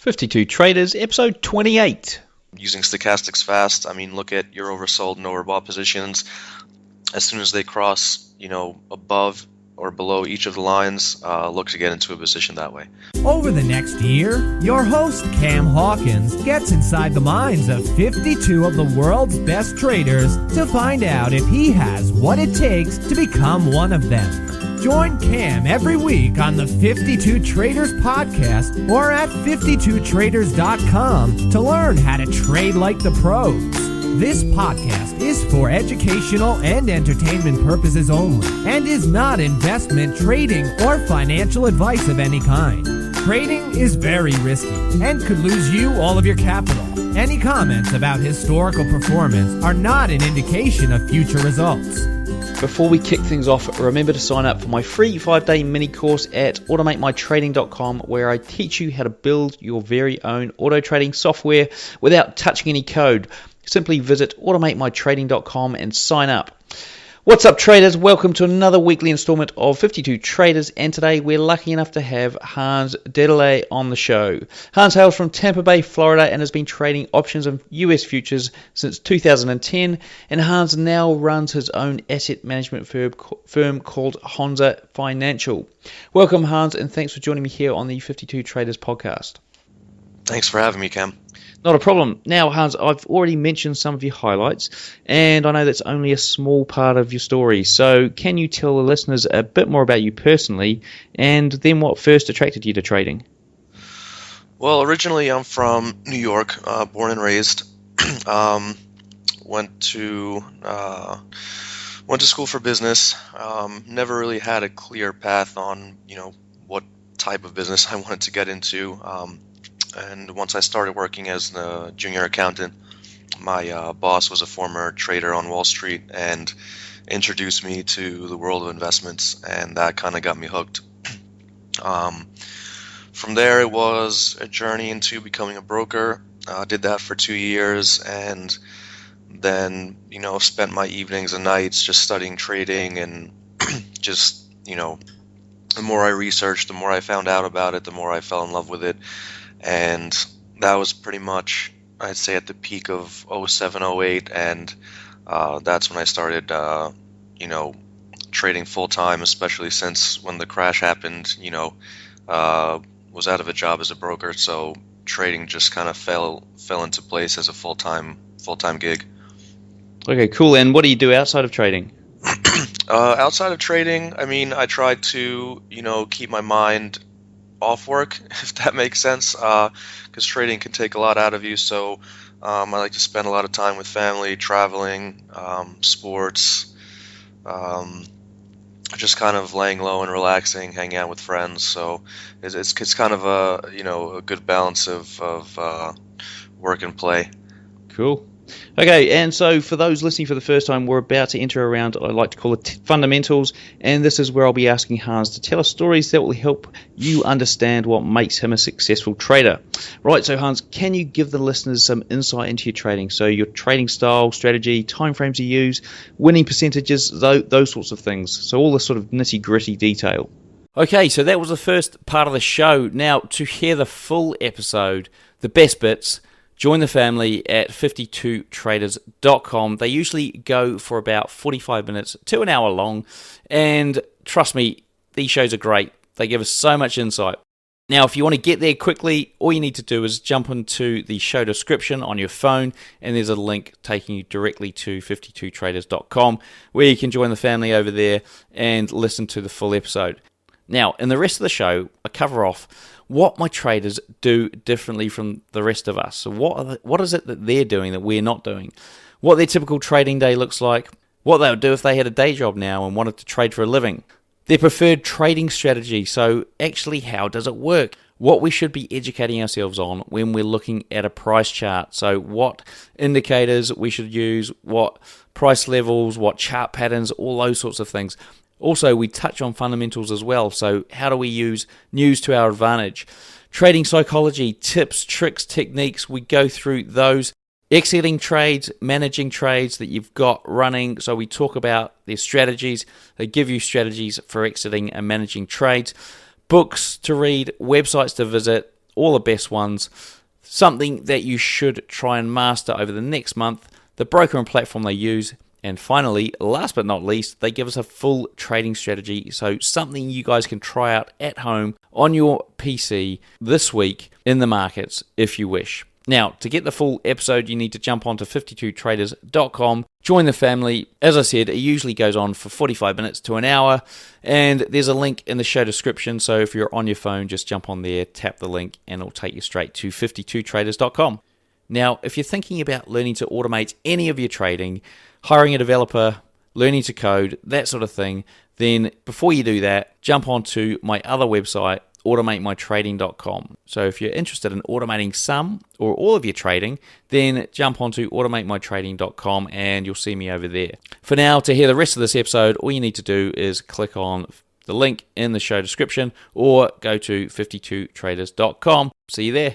52 Traders, episode 28. Using stochastics fast, look at your oversold and overbought positions. As soon as they cross, above or below each of the lines, look to get into a position that way. Over the next year, your host Cam Hawkins gets inside the minds of 52 of the world's best traders to find out if he has what it takes to become one of them. Join Cam every week on the 52 Traders podcast or at 52traders.com to learn how to trade like the pros. This podcast is for educational and entertainment purposes only and is not investment, trading, or financial advice of any kind. Trading is very risky and could lose you all of your capital. Any comments about historical performance are not an indication of future results. Before we kick things off, remember to sign up for my free 5-day mini course at automatemytrading.com, where I teach you how to build your very own auto trading software without touching any code. Simply visit automatemytrading.com and sign up. What's up, traders? Welcome to another weekly installment of 52 Traders, and today we're lucky enough to have Hans Dederle on the show. Hans hails from Tampa Bay, Florida, and has been trading options and US futures since 2010, and Hans now runs his own asset management firm called Honza Financial. Welcome, Hans, and thanks for joining me here on the 52 Traders podcast. Thanks for having me, Cam. Not a problem. Now, Hans, I've already mentioned some of your highlights, and I know that's only a small part of your story. So can you tell the listeners a bit more about you personally, and then what first attracted you to trading? Well, originally I'm from New York, born and raised. Went to school for business. Never really had a clear path on, what type of business I wanted to get into. And once I started working as a junior accountant, my boss was a former trader on Wall Street and introduced me to the world of investments, and that kind of got me hooked. From there, it was a journey into becoming a broker. Did that for 2 years, and then, spent my evenings and nights just studying trading, and just, the more I researched, the more I found out about it, the more I fell in love with it. And that was pretty much, I'd say, at the peak of 07, 08, and that's when I started, trading full-time, especially since when the crash happened, was out of a job as a broker, so trading just kind of fell into place as a full-time gig. Okay, cool. And what do you do outside of trading? Outside of trading, I try to, keep my mind off work, if that makes sense, because trading can take a lot out of you. So I like to spend a lot of time with family, traveling, sports, just kind of laying low and relaxing, hanging out with friends. So it's kind of a good balance of work and play. Cool. Okay, and so for those listening for the first time, we're about to enter a round I like to call it fundamentals, and this is where I'll be asking Hans to tell us stories that will help you understand what makes him a successful trader. Right, so Hans, can you give the listeners some insight into your trading? So your trading style, strategy, timeframes you use, winning percentages, those sorts of things. So all the sort of nitty-gritty detail. Okay, so that was the first part of the show. Now, to hear the full episode, the best bits, join the family at 52traders.com. They usually go for about 45 minutes to an hour long. And trust me, these shows are great. They give us so much insight. Now, if you want to get there quickly, all you need to do is jump into the show description on your phone, and there's a link taking you directly to 52traders.com, where you can join the family over there and listen to the full episode. Now, in the rest of the show, I cover off what my traders do differently from the rest of us. So what is it that they're doing that we're not doing? What their typical trading day looks like, what they would do if they had a day job now and wanted to trade for a living, their preferred trading strategy, so actually how does it work, what we should be educating ourselves on when we're looking at a price chart, so what indicators we should use, what price levels, what chart patterns, all those sorts of things. Also, we touch on fundamentals as well, so how do we use news to our advantage? Trading psychology, tips, tricks, techniques, we go through those. Exiting trades, managing trades that you've got running, so we talk about their strategies. They give you strategies for exiting and managing trades. Books to read, websites to visit, all the best ones, something that you should try and master over the next month, the broker and platform they use, and finally, last but not least, they give us a full trading strategy, so something you guys can try out at home on your PC this week in the markets if you wish. Now, to get the full episode, you need to jump onto 52traders.com, join the family. As I said, it usually goes on for 45 minutes to an hour, and there's a link in the show description, so if you're on your phone, just jump on there, tap the link, and it'll take you straight to 52traders.com. Now, if you're thinking about learning to automate any of your trading, hiring a developer, learning to code, that sort of thing, then before you do that, jump onto my other website, automatemytrading.com. So if you're interested in automating some or all of your trading, then jump onto automatemytrading.com and you'll see me over there. For now, to hear the rest of this episode, all you need to do is click on the link in the show description or go to 52traders.com. See you there.